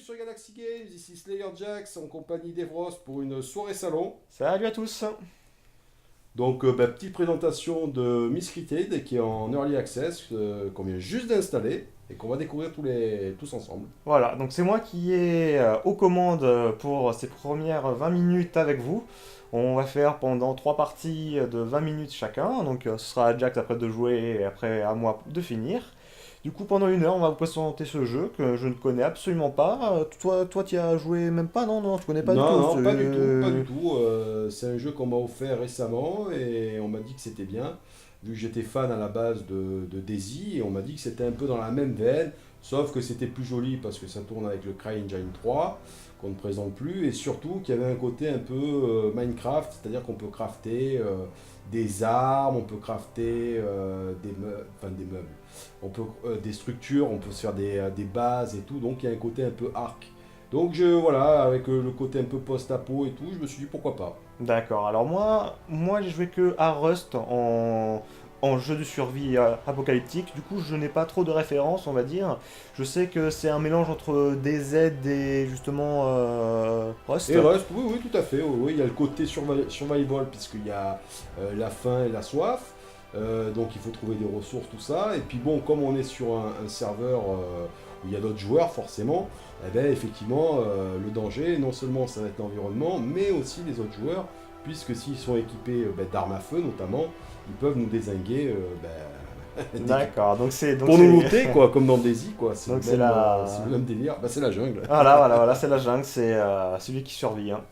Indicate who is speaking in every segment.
Speaker 1: sur Galaxy Games, ici Slayer Jax en compagnie d'Evros pour une soirée salon.
Speaker 2: Salut à tous.
Speaker 1: Donc, petite présentation de Miss Cricket qui est en Early Access, qu'on vient juste d'installer et qu'on va découvrir tous ensemble.
Speaker 2: Voilà, donc c'est moi qui est aux commandes pour ces premières 20 minutes avec vous. On va faire pendant 3 parties de 20 minutes chacun, donc ce sera à Jax après de jouer et après à moi de finir. Du coup, pendant 1 heure, on va vous présenter ce jeu que je ne connais absolument pas. Toi, tu as joué même pas? Non, non, tu connais pas du
Speaker 1: Non,
Speaker 2: tout.
Speaker 1: non, pas du tout, pas du tout. C'est un jeu qu'on m'a offert récemment et on m'a dit que c'était bien, vu que j'étais fan à la base de Daisy, et on m'a dit que c'était un peu dans la même veine, sauf que c'était plus joli parce que ça tourne avec le CryEngine 3, qu'on ne présente plus, et surtout qu'il y avait un côté un peu Minecraft, c'est-à-dire qu'on peut crafter des armes, on peut crafter des meubles, on peut, des structures, on peut se faire des bases et tout, donc il y a un côté un peu arc. Donc voilà, avec le côté un peu post-apo et tout, je me suis dit pourquoi pas.
Speaker 2: D'accord, alors moi j'ai joué que à Rust en jeu de survie apocalyptique, du coup je n'ai pas trop de références on va dire. Je sais que c'est un mélange entre DZ et justement Rust.
Speaker 1: Et Rust, oui, oui, tout à fait. Oui, oui, il y a le côté survival, puisqu'il y a la faim et la soif. Donc il faut trouver des ressources, tout ça. Et puis bon, comme on est sur un serveur où il y a d'autres joueurs, forcément, eh ben, effectivement, le danger, non seulement ça va être l'environnement, mais aussi les autres joueurs, puisque s'ils sont équipés ben, d'armes à feu notamment, ils peuvent nous dézinguer
Speaker 2: D'accord, donc
Speaker 1: pour nous
Speaker 2: c'est
Speaker 1: looter, quoi, comme dans Daisy, quoi.
Speaker 2: donc c'est la
Speaker 1: C'est le même délire. Bah, c'est la jungle.
Speaker 2: voilà, c'est la jungle, c'est celui qui survit, hein.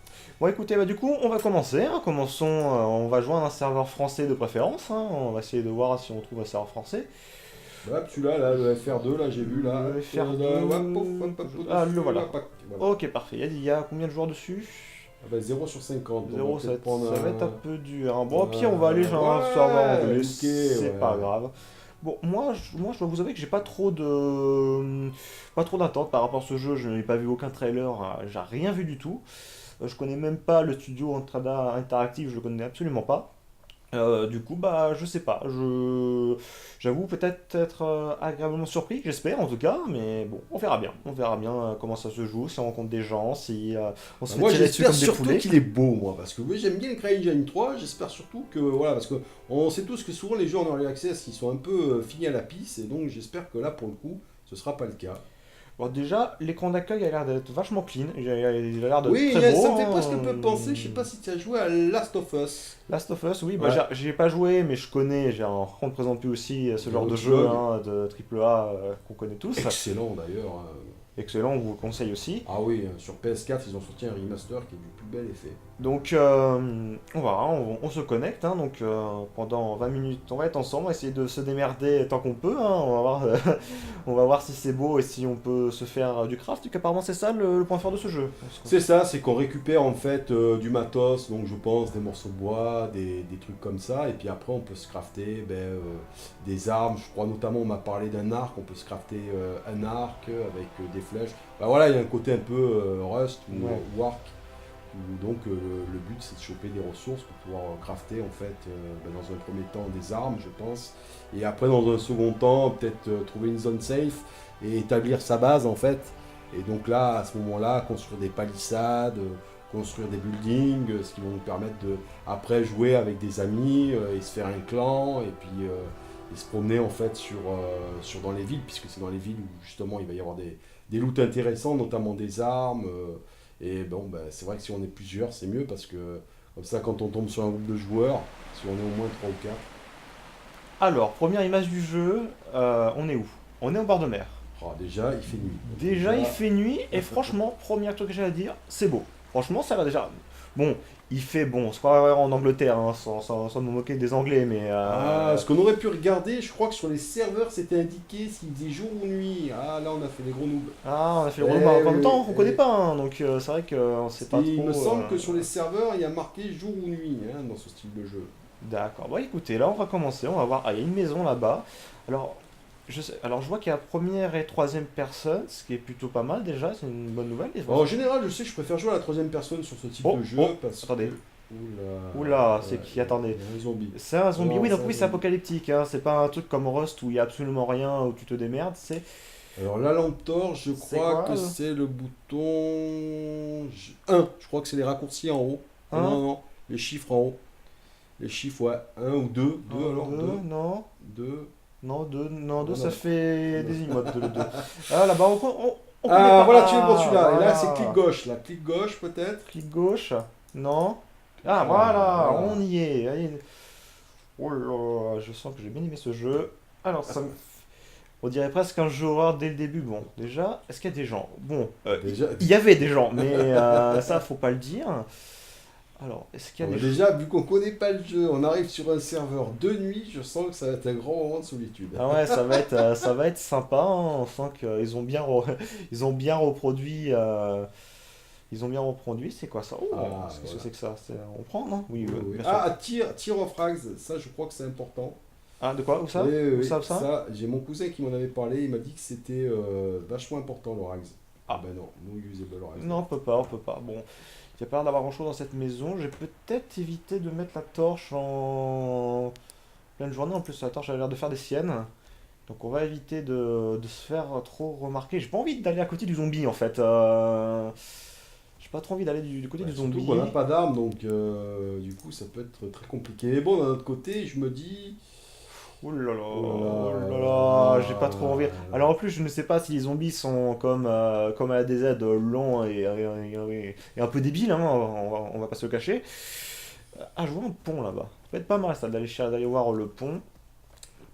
Speaker 2: Bon écoutez, bah, du coup on va commencer, hein. Commençons, on va joindre un serveur français de préférence, hein. On va essayer de voir si on trouve un serveur français.
Speaker 1: Hop, celui-là, là, le FR2, là, j'ai vu, là.
Speaker 2: Le
Speaker 1: Hop, hop, hop, hop,
Speaker 2: Ah,
Speaker 1: dessus,
Speaker 2: le voilà.
Speaker 1: là, pac, voilà.
Speaker 2: Ok, parfait. Il y a combien de joueurs dessus?
Speaker 1: Ah bah, 0 sur 50, donc on
Speaker 2: 0,
Speaker 1: va peut-être prendre
Speaker 2: ça va être un
Speaker 1: un...
Speaker 2: peu dur, hein. Bon, au pire, on va aller sur un serveur
Speaker 1: Ouais,
Speaker 2: anglais,
Speaker 1: nickel,
Speaker 2: c'est pas
Speaker 1: ouais.
Speaker 2: grave. Bon, moi, je dois vous avouer que j'ai pas trop d'attente par rapport à ce jeu. Je n'ai pas vu aucun trailer, j'ai rien vu du tout. Je connais même pas le studio Entrada Interactive, je le connais absolument pas. Du coup, bah, je sais pas. J'avoue peut-être être agréablement surpris, j'espère en tout cas, mais bon, on verra bien. On verra bien comment ça se joue, si on rencontre des gens, si on
Speaker 1: Bah,
Speaker 2: se fait
Speaker 1: moi,
Speaker 2: tirer dessus
Speaker 1: j'espère
Speaker 2: comme des
Speaker 1: surtout
Speaker 2: poulets.
Speaker 1: qu'il est beau, moi, parce que oui, j'aime bien le CryEngine 3, j'espère surtout que, voilà, parce que on sait tous que souvent les jeux en Early Access, ils sont un peu finis à la pisse, et donc j'espère que là, pour le coup, ce sera pas le cas.
Speaker 2: Bon, déjà, l'écran d'accueil a l'air d'être vachement clean, il a l'air d'être
Speaker 1: Oui,
Speaker 2: très beau,
Speaker 1: ça me fait presque un
Speaker 2: hein.
Speaker 1: peu penser, je sais pas si tu as joué à Last of Us.
Speaker 2: Last of Us, oui, bah,
Speaker 1: Ouais,
Speaker 2: j'y ai pas joué, mais je connais, on ne présente plus aussi ce
Speaker 1: de
Speaker 2: genre de
Speaker 1: Naughty
Speaker 2: jeu,
Speaker 1: Dog.
Speaker 2: hein, de triple A qu'on connaît tous.
Speaker 1: Excellent d'ailleurs, hein.
Speaker 2: Excellent, on vous le conseille aussi.
Speaker 1: Ah oui, sur PS4, ils ont sorti un remaster qui est du plus bel effet.
Speaker 2: Donc, on se connecte, hein, donc pendant 20 minutes, on va être ensemble, on va essayer de se démerder tant qu'on peut, hein, on va voir, on va voir si c'est beau et si on peut se faire du craft, donc apparemment c'est ça le point fort de ce jeu.
Speaker 1: C'est ça, c'est qu'on récupère en fait du matos, donc je pense des morceaux de bois, des trucs comme ça, et puis après on peut se crafter des armes. Je crois notamment on m'a parlé d'un arc, on peut se crafter un arc avec des flèches. Bah voilà, il y a un côté un peu Rust
Speaker 2: Ouais.
Speaker 1: ou Arc, où donc le but c'est de choper des ressources pour pouvoir crafter en fait dans un premier temps des armes, je pense, et après dans un second temps peut-être trouver une zone safe et établir sa base en fait. Et donc là, à ce moment-là, construire des palissades, construire des buildings, ce qui vont nous permettre de, après, jouer avec des amis et se faire un clan, et puis et se promener en fait dans les villes, puisque c'est dans les villes où justement il va y avoir des loots intéressants, notamment des armes. Et bon, bah, c'est vrai que si on est plusieurs, c'est mieux, parce que comme ça, quand on tombe sur un groupe de joueurs, si on est au moins 3 ou 4.
Speaker 2: Alors, première image du jeu, on est où? On est au bord de mer.
Speaker 1: Ah, déjà, il fait nuit. Donc
Speaker 2: Déjà, il
Speaker 1: déjà,
Speaker 2: fait nuit et franchement, premier truc que j'ai à dire, c'est beau. Franchement, ça va déjà. Bon, il fait bon, c'est pas en Angleterre, hein, sans me moquer des Anglais, mais
Speaker 1: ah, ce qu'on aurait pu regarder, je crois que sur les serveurs, c'était indiqué s'il faisait jour ou nuit. Ah, là, on a fait des gros noobs.
Speaker 2: ah, on a fait le
Speaker 1: Eh
Speaker 2: roulement. En même
Speaker 1: oui,
Speaker 2: temps, on connaît pas, hein, donc c'est vrai qu'on sait pas
Speaker 1: il me
Speaker 2: trop.
Speaker 1: semble que sur les serveurs, il y a marqué jour ou nuit hein, dans ce style de jeu.
Speaker 2: D'accord. Bon, écoutez, là, on va commencer. On va voir. Ah, il y a une maison là-bas. Alors, je vois qu'il y a première et troisième personne, ce qui est plutôt pas mal déjà. C'est une bonne nouvelle.
Speaker 1: En général, je sais que je préfère jouer à la troisième personne sur ce type
Speaker 2: Oh,
Speaker 1: de jeu
Speaker 2: oh,
Speaker 1: parce que.
Speaker 2: attendez.
Speaker 1: Oula,
Speaker 2: Oula, c'est qui? Attendez.
Speaker 1: il y a un zombie.
Speaker 2: C'est un zombie.
Speaker 1: Non,
Speaker 2: Oui,
Speaker 1: c'est
Speaker 2: donc
Speaker 1: un
Speaker 2: oui, c'est
Speaker 1: zombie.
Speaker 2: apocalyptique, hein. C'est pas un truc comme Rust où il y a absolument rien, où tu te démerdes.
Speaker 1: Alors la lampe torche, je
Speaker 2: C'est
Speaker 1: crois
Speaker 2: quoi
Speaker 1: que c'est le bouton 1. Je crois que c'est les raccourcis en haut. Ah non,
Speaker 2: un,
Speaker 1: non, les chiffres en haut. Les chiffres, ouais. Un ou deux. Deux alors,
Speaker 2: 2,
Speaker 1: deux.
Speaker 2: non?
Speaker 1: Deux.
Speaker 2: Non, 2, non, 2
Speaker 1: Oh
Speaker 2: ça
Speaker 1: non.
Speaker 2: fait
Speaker 1: Non.
Speaker 2: des emotes, le 2. Ah là-bas, on connaît
Speaker 1: Ah,
Speaker 2: pas.
Speaker 1: voilà, tu es bon
Speaker 2: Ah,
Speaker 1: celui-là. Et là, c'est clic
Speaker 2: voilà.
Speaker 1: gauche. Là, clic gauche peut-être.
Speaker 2: Clic gauche, non. Ah,
Speaker 1: Ah,
Speaker 2: voilà,
Speaker 1: voilà.
Speaker 2: on y est. Allez. Oh là là, je sens que j'ai bien aimé ce jeu. Alors, on dirait presque un jeu horreur dès le début. Bon, déjà, est-ce qu'il y a des gens? Bon,
Speaker 1: Déjà,
Speaker 2: il y avait des gens, mais ça, faut pas le dire. Alors, est-ce qu'il y a des...
Speaker 1: déjà, vu qu'on connaît pas le jeu, on arrive sur un serveur de nuit, je sens que ça va être un grand moment de solitude.
Speaker 2: Ah ouais, ça va être sympa, hein. On sent qu'ils ont bien, ils ont bien reproduit... Ils ont bien reproduit, c'est quoi ça? Oh,
Speaker 1: Ah,
Speaker 2: qu'est-ce que
Speaker 1: voilà.
Speaker 2: c'est que ça? On prend, non? Oui,
Speaker 1: Oui, oui.
Speaker 2: bien sûr.
Speaker 1: Ah, tir of rags, ça je crois que c'est important.
Speaker 2: Ah, de quoi? Où ça?
Speaker 1: Oui, oui,
Speaker 2: Où
Speaker 1: oui.
Speaker 2: ça, où ça?
Speaker 1: Ça, j'ai mon cousin qui m'en avait parlé, il m'a dit que c'était vachement important le rags. Ah
Speaker 2: Ah,
Speaker 1: ben non, no usable rags.
Speaker 2: non, on peut pas. Bon, il n'y a pas l'air d'avoir grand-chose dans cette maison. J'ai peut-être évité de mettre la torche en pleine journée. En plus, la torche a l'air de faire des siennes. Donc on va éviter de se faire trop remarquer. J'ai pas envie d'aller à côté du zombie, en fait. J'ai pas trop envie d'aller du côté
Speaker 1: Ouais,
Speaker 2: du
Speaker 1: surtout qu'on n'a
Speaker 2: zombie.
Speaker 1: pas d'armes, donc du coup ça peut être très compliqué. Mais bon, d'un autre côté, je me dis, oh là
Speaker 2: Oh là là, j'ai pas trop envie.
Speaker 1: là,
Speaker 2: Alors en plus, je ne sais pas si les zombies sont comme à la DZ, longs et un peu débiles, hein, on va pas se le cacher. Ah, je vois un pont là-bas. Ça peut être pas mal ça d'aller voir le pont.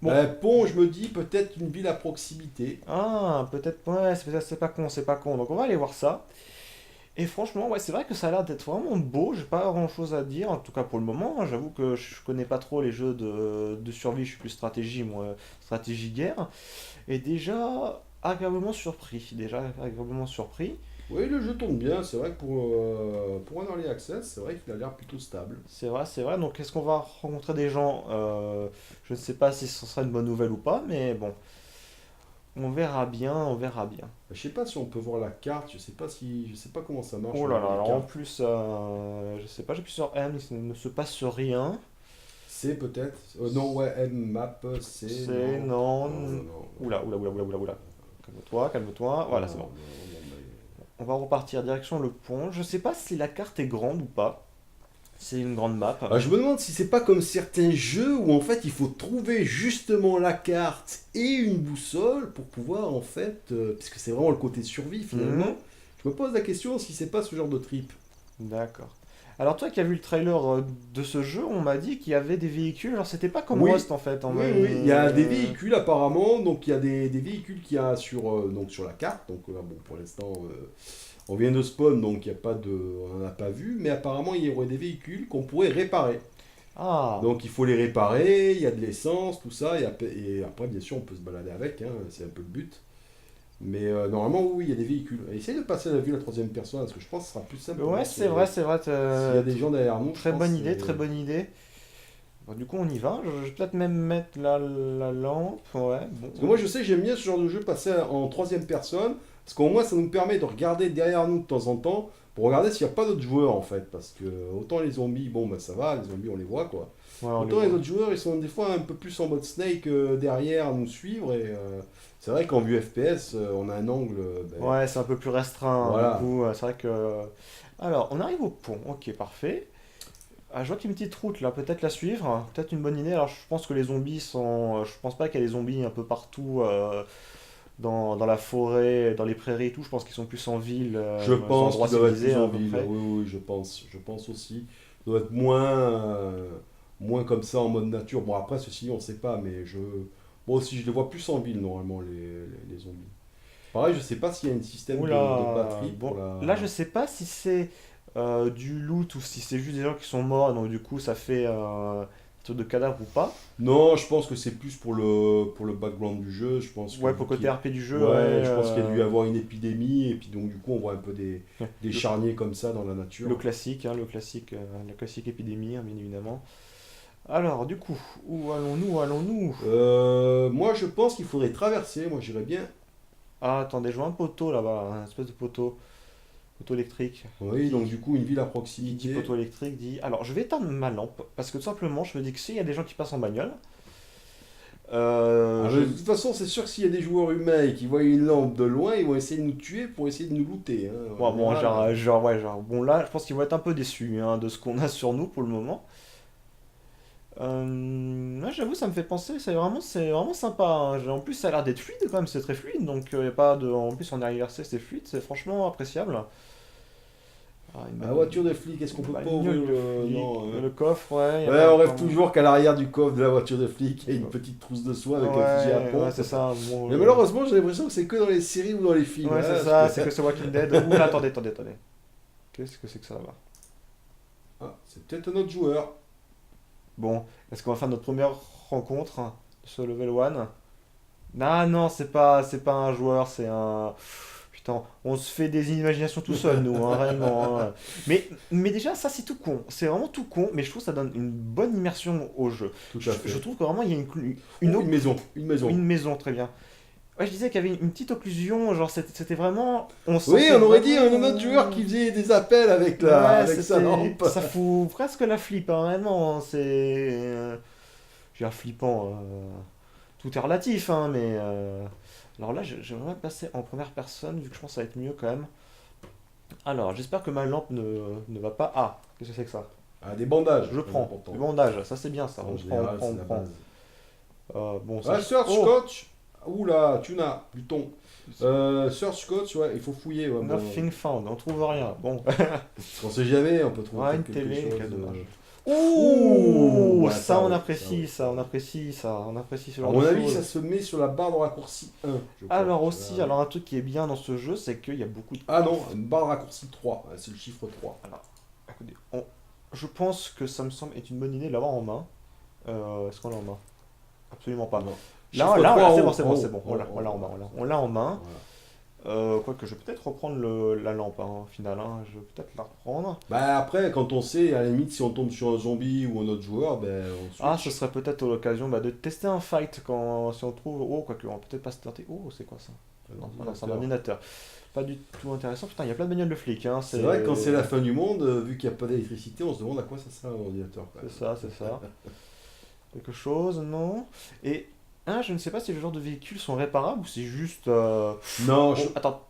Speaker 2: Bon,
Speaker 1: pont, je me dis peut-être une ville à proximité.
Speaker 2: ah, peut-être, ouais, c'est pas con, c'est pas con. Donc on va aller voir ça. Et franchement, ouais, c'est vrai que ça a l'air d'être vraiment beau. J'ai pas grand-chose à dire, en tout cas pour le moment, hein. J'avoue que je connais pas trop les jeux de survie, je suis plus stratégie, moi, stratégie guerre. Et déjà, agréablement surpris. Déjà, agréablement surpris.
Speaker 1: Oui, le jeu tourne bien, c'est vrai que pour un early access, c'est vrai qu'il a l'air plutôt stable.
Speaker 2: C'est vrai, c'est vrai. Donc, est-ce qu'on va rencontrer des gens? Je ne sais pas si ce sera une bonne nouvelle ou pas, mais bon, on verra bien, on verra bien.
Speaker 1: Je sais pas si on peut voir la carte, je sais pas comment ça marche
Speaker 2: Oh
Speaker 1: au
Speaker 2: là
Speaker 1: niveau
Speaker 2: là,
Speaker 1: des
Speaker 2: alors en
Speaker 1: cartes.
Speaker 2: plus, je sais pas, j'appuie sur M, il ne se passe rien.
Speaker 1: C'est peut-être. Non, ouais, M map, c'est.
Speaker 2: C'est
Speaker 1: Non.
Speaker 2: non.
Speaker 1: Non, non, non,
Speaker 2: Oula, oula, oula, oula, oula, oula. Calme-toi, calme-toi.
Speaker 1: non.
Speaker 2: Voilà, c'est
Speaker 1: Non,
Speaker 2: bon.
Speaker 1: non, non,
Speaker 2: On va repartir direction le pont. Je sais pas si la carte est grande ou pas. C'est une grande map.
Speaker 1: Je me demande si c'est pas comme certains jeux où en fait il faut trouver justement la carte et une boussole pour pouvoir en fait. Puisque c'est vraiment le côté survie
Speaker 2: Mhm.
Speaker 1: finalement. Je me pose la question si c'est pas ce genre de trip.
Speaker 2: D'accord. Alors toi qui as vu le trailer de ce jeu, on m'a dit qu'il y avait des véhicules. Alors c'était pas comme
Speaker 1: Oui,
Speaker 2: Rust en fait.
Speaker 1: oui, oui. Il y a des véhicules apparemment. Donc il y a des véhicules qu'il y a donc, sur la carte. Donc bon, pour l'instant. On vient de spawn, donc il y a pas de, on n'en a pas vu, mais apparemment il y aurait des véhicules qu'on pourrait réparer.
Speaker 2: Ah,
Speaker 1: Donc il faut les réparer, il y a de l'essence, tout ça, et après bien sûr on peut se balader avec, hein, c'est un peu le but. Mais normalement oui, il y a des véhicules. Essaye de passer la vue à la troisième personne, parce que je pense que ce sera plus simple pour
Speaker 2: ouais,
Speaker 1: voir
Speaker 2: c'est vrai, c'est vrai.
Speaker 1: s'il y a des gens derrière nous, je
Speaker 2: Très
Speaker 1: pense
Speaker 2: bonne
Speaker 1: que
Speaker 2: idée, très bonne idée. Bon, du coup, on y va. Je vais peut-être même mettre la lampe. Ouais, bon.
Speaker 1: Parce que moi je sais que j'aime bien ce genre de jeu passer en troisième personne, parce qu'au moins ça nous permet de regarder derrière nous de temps en temps, pour regarder s'il n'y a pas d'autres joueurs en fait, parce que autant les zombies, bon bah ça va, les zombies on les voit quoi.
Speaker 2: Ouais, on les
Speaker 1: Autant les
Speaker 2: voit.
Speaker 1: autres joueurs, ils sont des fois un peu plus en mode Snake derrière à nous suivre. Et c'est vrai qu'en vue FPS, on a un angle.
Speaker 2: Ouais, c'est un peu plus restreint, hein, du
Speaker 1: Voilà.
Speaker 2: coup, c'est vrai que... Alors, on arrive au pont, ok, parfait. Ah, je vois qu'il y a une petite route là, peut-être la suivre, peut-être une bonne idée. Alors, je pense que les zombies sont... Je pense pas qu'il y a des zombies un peu partout dans la forêt, dans les prairies et tout. Je pense qu'ils sont plus en ville,
Speaker 1: Je
Speaker 2: dans les
Speaker 1: pense
Speaker 2: endroits
Speaker 1: qu'ils doivent être
Speaker 2: civilisés
Speaker 1: plus
Speaker 2: hein,
Speaker 1: en
Speaker 2: à peu
Speaker 1: ville.
Speaker 2: près.
Speaker 1: Oui, oui, je pense. Je pense aussi. Ils doivent être moins comme ça en mode nature. Bon, après, ceci, on ne sait pas, mais moi aussi, je les vois plus en ville normalement, les zombies. Pareil, je sais pas s'il y a un système de
Speaker 2: Oula,
Speaker 1: batterie
Speaker 2: bon,
Speaker 1: pour la.
Speaker 2: là je sais pas si c'est du loot ou si c'est juste des gens qui sont morts, donc du coup ça fait un truc de cadavre ou pas.
Speaker 1: Non, je pense que c'est plus pour le background du jeu. Je pense que
Speaker 2: Ouais, pour
Speaker 1: vu
Speaker 2: le côté
Speaker 1: qu'il
Speaker 2: RP du jeu, ouais.
Speaker 1: Ouais, je pense qu'il y a dû y avoir une épidémie, et puis donc du coup on voit un peu des
Speaker 2: Le,
Speaker 1: charniers comme ça dans la
Speaker 2: le
Speaker 1: nature.
Speaker 2: classique, hein, la classique épidémie, hein, bien évidemment. Alors, du coup, où allons-nous, où allons-nous?
Speaker 1: Moi je pense qu'il faudrait traverser, moi j'irais bien.
Speaker 2: Ah, attendez, je vois un poteau là-bas, un espèce de poteau électrique.
Speaker 1: Oui, donc du coup une ville à
Speaker 2: Qui dit
Speaker 1: proximité.
Speaker 2: poteau électrique dit... Alors, je vais éteindre ma lampe, parce que tout simplement, je me dis que s'il y a des gens qui passent en bagnole,
Speaker 1: De toute façon, c'est sûr que s'il y a des joueurs humains et qui voient une lampe de loin, ils vont essayer de nous tuer pour essayer de nous looter. Hein.
Speaker 2: Ouais, bon,
Speaker 1: Voilà.
Speaker 2: bon, là, je pense qu'ils vont être un peu déçus hein, de ce qu'on a sur nous pour le moment. Ouais, j'avoue, ça me fait penser, c'est vraiment sympa. Hein. En plus, ça a l'air d'être fluide quand même, c'est très fluide. Donc, y a pas de. En plus, en arrière-RC, c'est fluide, c'est franchement appréciable. Ah,
Speaker 1: La voiture de flic, est-ce qu'on peut pas ouvrir
Speaker 2: bagnole de
Speaker 1: le...
Speaker 2: flic,
Speaker 1: Non.
Speaker 2: le coffre, ouais. Y a
Speaker 1: Ouais,
Speaker 2: pas
Speaker 1: on rêve
Speaker 2: vraiment-
Speaker 1: toujours qu'à l'arrière du coffre de la voiture de flic, il y a une petite trousse de soie avec un fusil à
Speaker 2: Ouais,
Speaker 1: pompe.
Speaker 2: ouais, c'est ça. Bon,
Speaker 1: Mais malheureusement, j'ai l'impression que c'est que dans les séries ou dans les films.
Speaker 2: ouais,
Speaker 1: Hein,
Speaker 2: c'est
Speaker 1: parce
Speaker 2: ça,
Speaker 1: que-
Speaker 2: c'est que c'est Walking Dead. Ouh là, attendez. Qu'est-ce que c'est que ça là-bas?
Speaker 1: Ah, c'est peut-être un autre joueur.
Speaker 2: Bon, est-ce qu'on va faire notre première rencontre sur level 1? Ah non, c'est pas un joueur, c'est un. Putain, on se fait des imaginations tout seul, nous, hein, réellement. Hein. Mais déjà, ça, c'est tout con. C'est vraiment tout con, mais je trouve que ça donne une bonne immersion au jeu.
Speaker 1: Tout
Speaker 2: Je,
Speaker 1: à fait.
Speaker 2: je trouve que vraiment, il y a
Speaker 1: Oh, une maison. Une maison.
Speaker 2: une maison, très bien. Ouais, je disais qu'il y avait une petite occlusion, genre, c'était vraiment. On
Speaker 1: Oui,
Speaker 2: sentait
Speaker 1: on aurait dit
Speaker 2: vraiment-
Speaker 1: un autre joueur qui faisait des appels avec,
Speaker 2: Ouais,
Speaker 1: avec sa
Speaker 2: c'était-
Speaker 1: lampe.
Speaker 2: ça fout presque la flip, hein, réellement. Hein, c'est. J'ai un flippant. Tout est relatif, hein, mais. Alors là, j'aimerais passer en première personne, vu que je pense que ça va être mieux quand même. Alors, j'espère que ma lampe ne va pas. Ah, qu'est-ce que c'est que ça?
Speaker 1: Ah, des bandages.
Speaker 2: Je
Speaker 1: très
Speaker 2: prends.
Speaker 1: important.
Speaker 2: Le bandage, ça c'est bien ça.
Speaker 1: En
Speaker 2: On prend,
Speaker 1: général,
Speaker 2: on prend,
Speaker 1: c'est
Speaker 2: on
Speaker 1: la
Speaker 2: prend.
Speaker 1: base.
Speaker 2: Bon,
Speaker 1: Ah, Search
Speaker 2: Oh,
Speaker 1: Scotch. Oula, tuna, Pluton. Search Scotch, ouais, il faut fouiller. Ouais, bon.
Speaker 2: Nothing found, on trouve rien. Bon.
Speaker 1: On sait jamais, on peut trouver
Speaker 2: Ouais, une
Speaker 1: quelque
Speaker 2: télé,
Speaker 1: chose.
Speaker 2: quel dommage.
Speaker 1: Ouh,
Speaker 2: Ouh,
Speaker 1: ouais,
Speaker 2: ça on
Speaker 1: ouais,
Speaker 2: apprécie,
Speaker 1: ça, ouais.
Speaker 2: on apprécie ça, on apprécie ce
Speaker 1: À
Speaker 2: genre
Speaker 1: mon
Speaker 2: de
Speaker 1: avis,
Speaker 2: choses.
Speaker 1: ça se met sur la barre de raccourci 1. Je crois.
Speaker 2: Alors aussi,
Speaker 1: Euh,
Speaker 2: alors un truc qui est bien dans ce jeu, c'est qu'il y a beaucoup de...
Speaker 1: Ah non, une barre de raccourci 3. Ouais, c'est le chiffre 3.
Speaker 2: Alors, écoutez, je pense que ça me semble être une bonne idée de l'avoir en main. Est-ce qu'on l'a en main? Absolument pas.
Speaker 1: Non.
Speaker 2: Là,
Speaker 1: Chiffre
Speaker 2: là,
Speaker 1: 3
Speaker 2: là,
Speaker 1: en
Speaker 2: c'est
Speaker 1: haut,
Speaker 2: bon, c'est bon,
Speaker 1: en
Speaker 2: c'est
Speaker 1: haut,
Speaker 2: bon.
Speaker 1: en
Speaker 2: Voilà,
Speaker 1: haut,
Speaker 2: on l'a en
Speaker 1: en
Speaker 2: main,
Speaker 1: haut.
Speaker 2: on l'a en main.
Speaker 1: Voilà.
Speaker 2: Quoique, je vais peut-être reprendre la lampe, hein, au final. Hein. Je vais peut-être la reprendre.
Speaker 1: Bah après, quand on sait, à la limite, si on tombe sur un zombie ou un autre joueur, ben on
Speaker 2: Ah,
Speaker 1: switch.
Speaker 2: ce serait peut-être l'occasion de tester un fight si on trouve. Oh, quoique, on va peut-être pas se tenter. Oh, c'est quoi ça? Non, c'est un ordinateur. Pas du tout intéressant. Putain, il y a plein de bagnoles de flics. Hein.
Speaker 1: C'est vrai que quand c'est la fin du monde, vu qu'il n'y a pas d'électricité, on se demande à quoi ça sert un ordinateur. Quoi.
Speaker 2: C'est ça. Quelque chose, non? Et, je ne sais pas si les genres de véhicules sont réparables ou c'est juste.
Speaker 1: Non,
Speaker 2: Oh, attends.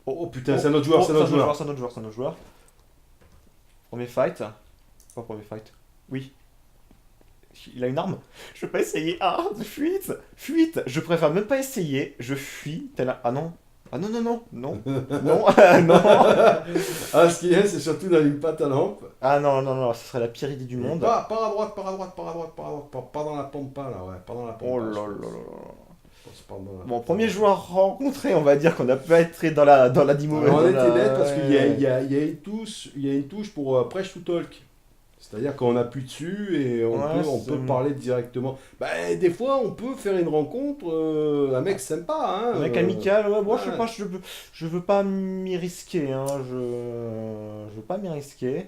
Speaker 1: oh putain, c'est un autre joueur, c'est un autre joueur.
Speaker 2: C'est un autre joueur. Premier fight. Pas premier fight. Oui. Il a une arme. Je peux pas essayer. Ah, fuite. Fuite. Je préfère même pas essayer. Je fuis. Ah non. Ah non, non, non. Non. Non. Non.
Speaker 1: Ah, ce qui est, c'est surtout n'allume pas ta lampe.
Speaker 2: Ah non, non, non. Ce serait la pire idée du monde.
Speaker 1: Pas à droite, pas à droite, pas à droite, pas à droite, pas dans la pampa là, ouais, pas dans la pampa.
Speaker 2: Oh là
Speaker 1: je
Speaker 2: là
Speaker 1: pense.
Speaker 2: là là.
Speaker 1: Je pense pas dans la
Speaker 2: Bon,
Speaker 1: pampa.
Speaker 2: premier joueur rencontré, on va dire qu'on a pas été dans la dimo.
Speaker 1: Alors, on
Speaker 2: dans
Speaker 1: était
Speaker 2: la-
Speaker 1: bête parce qu'il y a,
Speaker 2: ouais.
Speaker 1: il y a une touche pour press to talk. C'est-à-dire qu'on appuie dessus et on
Speaker 2: Ouais,
Speaker 1: on
Speaker 2: c'est-
Speaker 1: peut parler directement. Bah, des fois, on peut faire une rencontre, un mec sympa, hein.
Speaker 2: Un mec amical, ouais, moi je sais
Speaker 1: ouais.
Speaker 2: pas, je veux pas m'y risquer, hein, je veux pas m'y risquer.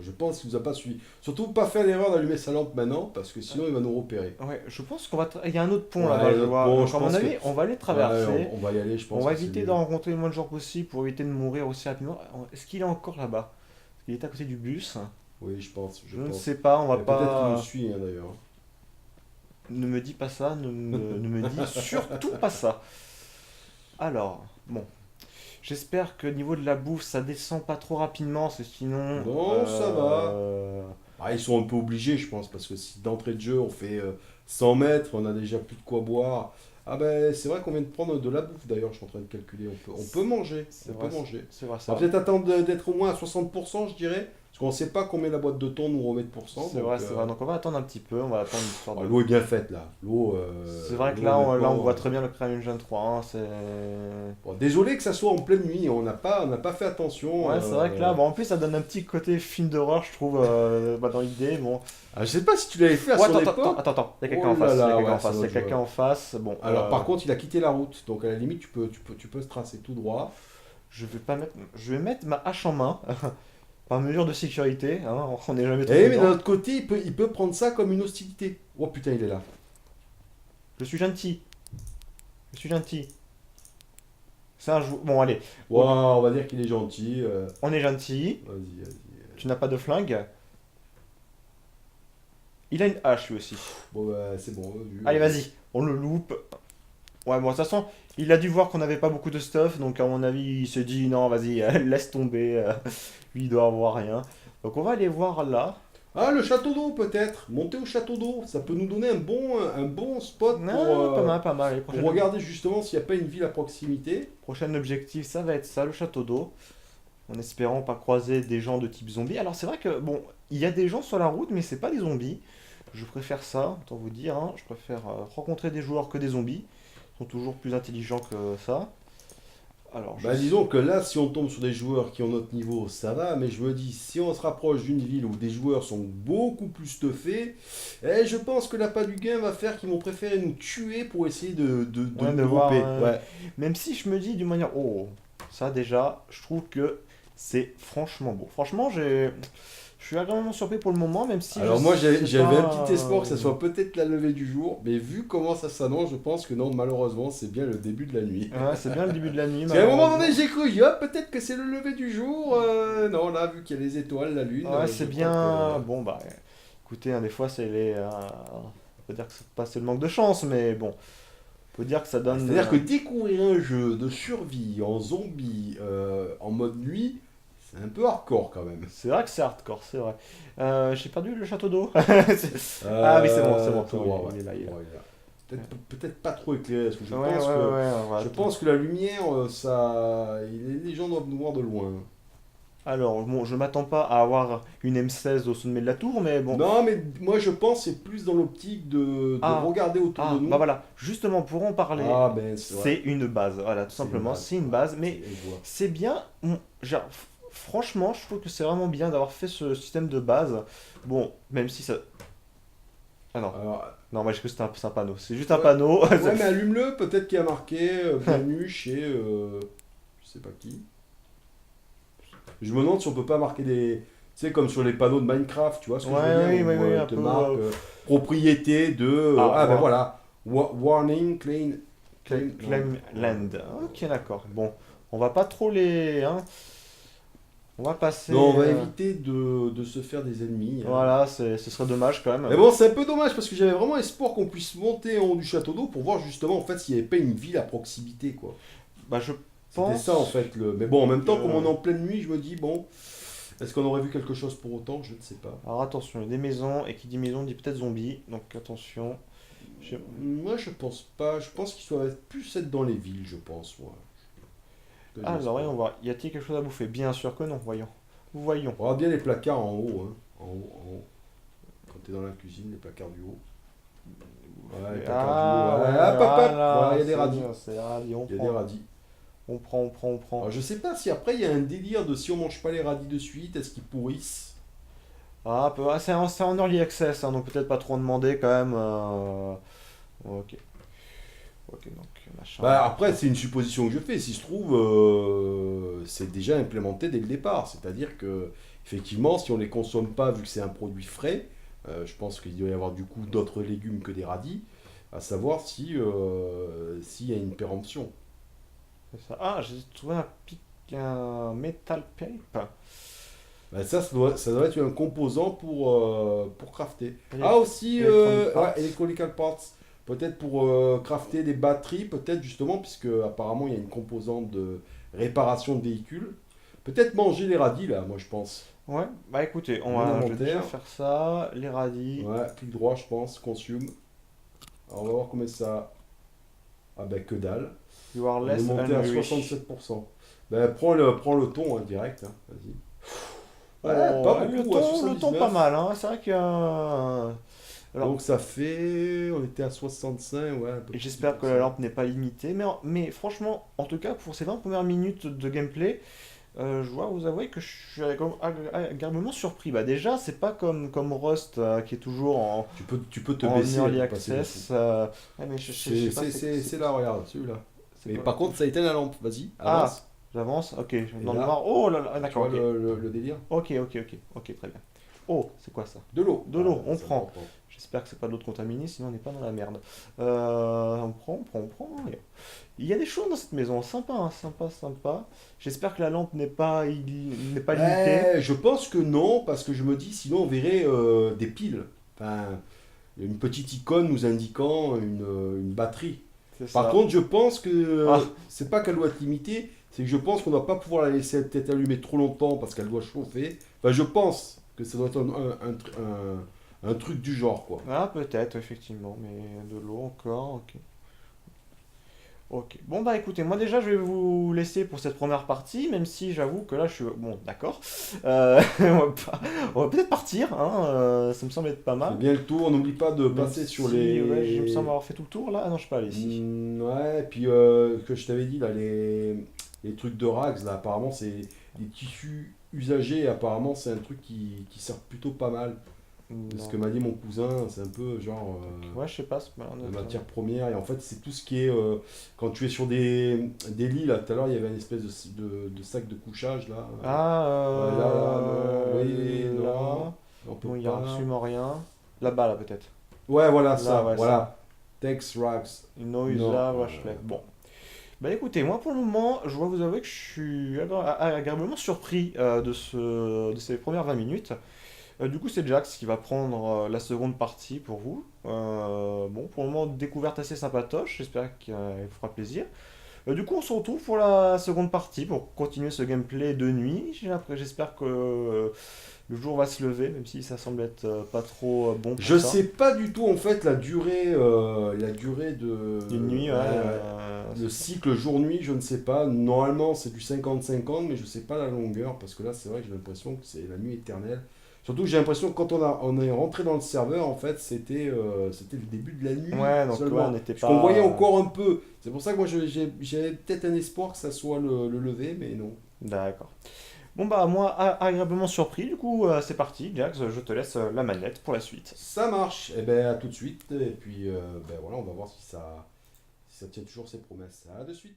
Speaker 1: Je pense qu'il nous a pas suivi. Surtout pas faire l'erreur d'allumer sa lampe maintenant parce que sinon il va nous repérer.
Speaker 2: Ouais, je pense qu'on va. Il y a un autre pont
Speaker 1: Ouais,
Speaker 2: là-bas,
Speaker 1: il y a
Speaker 2: je
Speaker 1: un autre
Speaker 2: vois.
Speaker 1: pont,
Speaker 2: Donc,
Speaker 1: je
Speaker 2: à mon
Speaker 1: pense
Speaker 2: avis,
Speaker 1: que-
Speaker 2: on va les traverser.
Speaker 1: Ouais, on va y aller, je pense.
Speaker 2: On va
Speaker 1: que c'est
Speaker 2: éviter
Speaker 1: mieux.
Speaker 2: d'en rencontrer le moins de gens possible pour éviter de mourir aussi rapidement. Est-ce qu'il est encore là-bas? Est-ce qu'il est à côté du bus?
Speaker 1: Oui, je pense.
Speaker 2: Je ne
Speaker 1: pense.
Speaker 2: sais pas, on va
Speaker 1: Mais peut-être qu'il
Speaker 2: pas.
Speaker 1: nous suit hein, d'ailleurs.
Speaker 2: Ne me dis pas ça, ne me dis surtout pas ça. Alors, bon. J'espère que au niveau de la bouffe, ça descend pas trop rapidement, parce que sinon.
Speaker 1: Non, ça va.
Speaker 2: euh,
Speaker 1: Ah, ils sont un peu obligés, je pense, parce que si d'entrée de jeu on fait 100 mètres, on a déjà plus de quoi boire. Ah ben c'est vrai qu'on vient de prendre de la bouffe d'ailleurs, je suis en train de calculer. On peut manger,
Speaker 2: C'est
Speaker 1: on
Speaker 2: vrai,
Speaker 1: peut manger.
Speaker 2: C'est vrai,
Speaker 1: On
Speaker 2: ça.
Speaker 1: va peut-être attendre d'être au moins à 60%, je dirais, parce qu'on sait pas combien la boîte de thon nous remet de pourcents.
Speaker 2: C'est
Speaker 1: donc,
Speaker 2: vrai, c'est vrai. Donc on va attendre un petit peu, on va attendre une histoire
Speaker 1: ah,
Speaker 2: de.
Speaker 1: l'eau est bien faite là. L'eau.
Speaker 2: C'est vrai que
Speaker 1: l'eau,
Speaker 2: là, on
Speaker 1: honnêtement,
Speaker 2: voit très bien le CryEngine 3. Hein, c'est.
Speaker 1: Bon, désolé que ça soit en pleine nuit, on n'a pas fait attention.
Speaker 2: Ouais, c'est vrai que là, bon, en plus, ça donne un petit côté film d'horreur, je trouve, dans l'idée. Bon.
Speaker 1: Ah, je sais pas si tu l'avais fait à
Speaker 2: Ouais,
Speaker 1: son
Speaker 2: attends,
Speaker 1: époque.
Speaker 2: attends, il y a quelqu'un
Speaker 1: Oh
Speaker 2: en face.
Speaker 1: là
Speaker 2: Il y a
Speaker 1: là,
Speaker 2: quelqu'un en
Speaker 1: ouais,
Speaker 2: face.
Speaker 1: ça
Speaker 2: Il y a
Speaker 1: doit
Speaker 2: quelqu'un
Speaker 1: jouer.
Speaker 2: en face. Bon.
Speaker 1: Alors par contre, il a quitté la route, donc à la limite, tu peux se tracer tout droit.
Speaker 2: Je vais mettre ma hache en main. Par mesure de sécurité, hein, on n'est jamais trop
Speaker 1: Eh mais
Speaker 2: prudent.
Speaker 1: d'un autre côté, il peut prendre ça comme une hostilité. Oh putain, il est là.
Speaker 2: Je suis gentil. Je suis gentil. C'est un joueur. Bon, allez,
Speaker 1: Wow, on va dire qu'il est gentil.
Speaker 2: on est gentil.
Speaker 1: Vas-y, vas-y.
Speaker 2: Tu n'as pas de flingue. Il a une hache lui aussi.
Speaker 1: Bon, bah, c'est bon.
Speaker 2: Allez, vas-y, on le loupe. Ouais, bon, de toute façon, il a dû voir qu'on n'avait pas beaucoup de stuff, donc à mon avis, il se dit non, vas-y, laisse tomber. Lui, il doit avoir rien. Donc on va aller voir là.
Speaker 1: Ah, le château d'eau, peut-être. Monter au château d'eau. Ça peut nous donner un bon spot
Speaker 2: Ah, pas mal, pas mal. Les
Speaker 1: pour
Speaker 2: prochaines-
Speaker 1: regarder justement s'il n'y a pas une ville à proximité.
Speaker 2: Prochain objectif, ça va être ça, le château d'eau. En espérant pas croiser des gens de type zombie. Alors c'est vrai que, bon, il y a des gens sur la route, mais c'est pas des zombies. Je préfère ça, autant vous dire, hein. Je préfère rencontrer des joueurs que des zombies. Ils sont toujours plus intelligents que ça. Alors,
Speaker 1: Bah, disons que là, si on tombe sur des joueurs qui ont notre niveau, ça va, mais je me dis, si on se rapproche d'une ville où des joueurs sont beaucoup plus stuffés, je pense que l'appât du gain va faire qu'ils vont préférer nous tuer pour essayer de
Speaker 2: Ouais, de
Speaker 1: nous
Speaker 2: voir,
Speaker 1: grouper. Ouais.
Speaker 2: même si je me dis d'une manière, oh, ça déjà, je trouve que c'est franchement beau. Franchement, je suis agréablement surpris pour le moment, même si
Speaker 1: Alors
Speaker 2: je
Speaker 1: moi,
Speaker 2: sais
Speaker 1: j'avais un
Speaker 2: pas,
Speaker 1: petit espoir que ça soit peut-être la levée du jour, mais vu comment ça s'annonce, je pense que non, malheureusement, c'est bien le début de la nuit.
Speaker 2: Ouais, c'est bien le début de la nuit.
Speaker 1: Parce qu'à un moment
Speaker 2: malheureusement.
Speaker 1: donné, j'ai cru, peut-être que c'est le lever du jour. Non, là, vu qu'il y a les étoiles, la lune.
Speaker 2: Ouais,
Speaker 1: je
Speaker 2: c'est
Speaker 1: crois
Speaker 2: bien. Bon, bah, écoutez, hein, des fois, c'est les. On peut dire que c'est pas c'est le manque de chance, mais bon, on peut dire que ça donne.
Speaker 1: C'est-à-dire que découvrir un jeu de survie en zombie en mode nuit, c'est un peu hardcore quand même.
Speaker 2: C'est vrai que c'est hardcore, c'est vrai. J'ai perdu le château d'eau. Ah oui, c'est bon,
Speaker 1: Faut
Speaker 2: il est-
Speaker 1: voir,
Speaker 2: il est là, il est là.
Speaker 1: Ouais, il est là. Peut-être pas trop éclairé, parce que je
Speaker 2: Ouais,
Speaker 1: pense
Speaker 2: ouais,
Speaker 1: que
Speaker 2: ouais, on va
Speaker 1: je
Speaker 2: tout-
Speaker 1: pense que la lumière, les gens doivent nous voir de loin.
Speaker 2: Alors, bon, je m'attends pas à avoir une M16 au sommet de la tour, mais bon.
Speaker 1: Non, mais moi je pense que c'est plus dans l'optique de
Speaker 2: Ah,
Speaker 1: regarder autour de nous.
Speaker 2: bah voilà, justement, pour en parler,
Speaker 1: Ah ben c'est vrai.
Speaker 2: c'est une base. Voilà, tout
Speaker 1: C'est une
Speaker 2: simplement,
Speaker 1: base.
Speaker 2: c'est une base, mais
Speaker 1: Je vois.
Speaker 2: c'est bien. Genre, franchement, je trouve que c'est vraiment bien d'avoir fait ce système de base. Bon, même si ça. Ah non,
Speaker 1: Alors,
Speaker 2: non, moi j'ai cru que c'était c'est un panneau. C'est juste un
Speaker 1: ouais.
Speaker 2: panneau.
Speaker 1: Ouais, mais allume-le, peut-être qu'il y a marqué bienvenue chez je sais pas qui. Je me demande si on peut pas marquer des. Tu sais, comme sur les panneaux de Minecraft, tu vois ce que je
Speaker 2: Ouais,
Speaker 1: veux dire,
Speaker 2: oui,
Speaker 1: où,
Speaker 2: oui, oui, un
Speaker 1: te
Speaker 2: peu,
Speaker 1: marque propriété de.
Speaker 2: Ah,
Speaker 1: Ben
Speaker 2: ouais.
Speaker 1: voilà. Warning,
Speaker 2: Claim Land. Ok, d'accord. Bon, on va pas trop les. Hein. On va passer.
Speaker 1: Non, on va éviter de se faire des ennemis. Hein.
Speaker 2: Voilà, ce serait dommage quand même.
Speaker 1: Mais bon, c'est un peu dommage parce que j'avais vraiment espoir qu'on puisse monter en haut du château d'eau pour voir justement en fait s'il n'y avait pas une ville à proximité, quoi.
Speaker 2: Bah, je
Speaker 1: C'était
Speaker 2: pense.
Speaker 1: ça en fait. Mais bon, en même temps,
Speaker 2: que-
Speaker 1: comme on est en pleine nuit, je me dis, bon, est-ce qu'on aurait vu quelque chose pour autant? Je ne sais pas.
Speaker 2: Alors attention, il y a des maisons, et qui dit maison dit peut-être zombie, donc attention. Je-
Speaker 1: Moi, je pense pas. Je pense qu'il doit plus être dans les villes, je pense, moi.
Speaker 2: Alors, voyons voir. Y a-t-il quelque chose à bouffer? Bien sûr que non, voyons. Voyons.
Speaker 1: On regarde bien les placards en haut, hein. En haut. Quand tu es dans la cuisine, les placards du haut. Ouais, les placards
Speaker 2: Ah,
Speaker 1: du haut.
Speaker 2: ouais,
Speaker 1: Ouais, hop, hop, hop.
Speaker 2: voilà,
Speaker 1: Voilà, il y a des
Speaker 2: c'est
Speaker 1: radis.
Speaker 2: bien, c'est radis, on
Speaker 1: Il y a des
Speaker 2: prend.
Speaker 1: radis.
Speaker 2: On prend, on prend, on prend.
Speaker 1: Alors, je sais pas si après il y a un délire de si on mange pas les radis de suite, est-ce qu'ils pourrissent?
Speaker 2: C'est en early access, hein, donc peut-être pas trop en demander quand même. Ok. Ok, donc machin.
Speaker 1: Bah, après, c'est une supposition que je fais. Si se trouve, c'est déjà implémenté dès le départ. C'est-à-dire que, effectivement, si on les consomme pas, vu que c'est un produit frais, je pense qu'il doit y avoir du coup d'autres légumes que des radis, à savoir si s'il y a une péremption.
Speaker 2: C'est ça. Ah, j'ai trouvé un metal pipe.
Speaker 1: Bah, ça doit être un composant pour crafter.
Speaker 2: Elec-
Speaker 1: Ah, aussi,
Speaker 2: electronic parts.
Speaker 1: ouais, electronical parts. Peut-être pour crafter des batteries, peut-être justement, puisque apparemment il y a une composante de réparation de véhicules. Peut-être manger les radis là, moi je pense.
Speaker 2: Ouais, bah écoutez,
Speaker 1: Mon
Speaker 2: je vais
Speaker 1: inventaire.
Speaker 2: déjà faire ça. Les radis.
Speaker 1: Ouais, clic droit, je pense, consume. Alors on va voir combien ça. Ah ben que dalle.
Speaker 2: You are
Speaker 1: On est
Speaker 2: less
Speaker 1: monté à
Speaker 2: hungry.
Speaker 1: 67%. Ben prends le ton hein, direct, hein, vas-y. Ouais,
Speaker 2: Oh,
Speaker 1: pas
Speaker 2: le
Speaker 1: beaucoup, à
Speaker 2: ton, le ton
Speaker 1: 79.
Speaker 2: pas mal, hein. C'est vrai que. Alors,
Speaker 1: Donc ça fait. On était à 65, ouais. Un peu
Speaker 2: et
Speaker 1: plus
Speaker 2: j'espère
Speaker 1: de
Speaker 2: que la lampe n'est pas limitée, mais franchement, en tout cas, pour ces 20 premières minutes de gameplay, je dois vous avouer que je suis agréablement surpris. Bah déjà, c'est pas comme Rust qui est toujours
Speaker 1: Tu peux te
Speaker 2: en
Speaker 1: baisser
Speaker 2: early
Speaker 1: pour passer
Speaker 2: access.
Speaker 1: dessus.
Speaker 2: Ouais, mais je sais pas,
Speaker 1: C'est là, regarde, celui-là.
Speaker 2: c'est
Speaker 1: Mais
Speaker 2: quoi?
Speaker 1: par contre, ça éteint la lampe, vas-y,
Speaker 2: Ah,
Speaker 1: avance.
Speaker 2: j'avance, ok, dans le
Speaker 1: là,
Speaker 2: noir. Oh là là,
Speaker 1: Tu
Speaker 2: d'accord,
Speaker 1: vois
Speaker 2: ok.
Speaker 1: le délire?
Speaker 2: Ok, très bien. Oh, c'est quoi ça?
Speaker 1: De l'eau.
Speaker 2: De l'eau, on
Speaker 1: ça
Speaker 2: prend.
Speaker 1: prend.
Speaker 2: J'espère que c'est pas de l'eau contaminée, sinon on n'est pas dans la merde. On prend. Il y a des choses dans cette maison, sympa, hein, sympa. J'espère que la lampe n'est pas limitée.
Speaker 1: Je pense que non, parce que je me dis, sinon on verrait des piles. enfin, une petite icône nous indiquant une batterie.
Speaker 2: C'est
Speaker 1: Par
Speaker 2: ça.
Speaker 1: contre, je pense que
Speaker 2: Ah,
Speaker 1: c'est pas qu'elle doit être limitée, c'est que je pense qu'on ne doit pas pouvoir la laisser peut-être allumer trop longtemps parce qu'elle doit chauffer. Enfin, je pense que ça doit être un truc du genre, quoi.
Speaker 2: ah, peut-être, effectivement, mais de l'eau encore, ok. Ok. Bon bah écoutez, moi déjà je vais vous laisser pour cette première partie, même si j'avoue que là je suis... Bon, d'accord. On va peut-être partir, hein, ça me semble être pas
Speaker 1: C'est
Speaker 2: mal.
Speaker 1: bien le tour, n'oublie pas de
Speaker 2: Même
Speaker 1: passer sur
Speaker 2: si, ouais, je me semble
Speaker 1: les...
Speaker 2: avoir fait tout le tour là. Ah non, je suis pas allé ici.
Speaker 1: Ouais, et puis que je t'avais dit, là, les trucs de Rags, là, apparemment, c'est des tissus usagés, et apparemment, c'est un truc qui sert plutôt pas mal. C'est ce
Speaker 2: Non.
Speaker 1: que m'a dit mon cousin, c'est un peu genre
Speaker 2: Ouais, je sais pas, c'est pas
Speaker 1: la
Speaker 2: notre...
Speaker 1: matière première, et en fait, c'est tout ce qui est. Quand tu es sur des lits, là, tout à l'heure, il y avait une espèce de sac de couchage, là.
Speaker 2: Ah,
Speaker 1: Ouais, là, non, oui, non,
Speaker 2: là...
Speaker 1: on peut
Speaker 2: Bon, il y a
Speaker 1: pas.
Speaker 2: absolument rien. Là-bas, là peut-être.
Speaker 1: Ouais, voilà,
Speaker 2: Là,
Speaker 1: ça,
Speaker 2: ouais, ça.
Speaker 1: voilà. Tex Rags.
Speaker 2: Noise
Speaker 1: Non.
Speaker 2: là, Washlet. Bon. Bah écoutez, moi pour le moment, je dois vous avouer que je suis agréablement surpris de ces premières 20 minutes. Du coup, c'est Jax qui va prendre la seconde partie pour vous. Bon, pour le moment, découverte assez sympatoche, j'espère qu'il vous fera plaisir. Du coup, on se retrouve pour la seconde partie pour continuer ce gameplay de nuit. J'espère que le jour va se lever, même si ça semble être pas trop bon pour
Speaker 1: Je
Speaker 2: ça.
Speaker 1: sais pas du tout, en fait, la durée de.
Speaker 2: Une nuit, ouais.
Speaker 1: Le cycle jour-nuit, je ne sais pas. Normalement, c'est du 50-50, mais je ne sais pas la longueur, parce que là, c'est vrai que j'ai l'impression que c'est la nuit éternelle. Surtout que j'ai l'impression que quand on est rentré dans le serveur, en fait, c'était le début de la nuit
Speaker 2: Ouais, donc ouais,
Speaker 1: seulement.
Speaker 2: on n'était
Speaker 1: Parce qu'on voyait
Speaker 2: pas.
Speaker 1: encore un peu. C'est pour ça que moi, j'avais peut-être un espoir que ça soit le lever, mais non.
Speaker 2: D'accord. Bon bah moi agréablement surpris, du coup c'est parti, Jax, je te laisse la manette pour la suite.
Speaker 1: Ça marche. Et ben à tout de suite. Et puis, ben voilà, on va voir si ça tient toujours ses promesses. À de suite.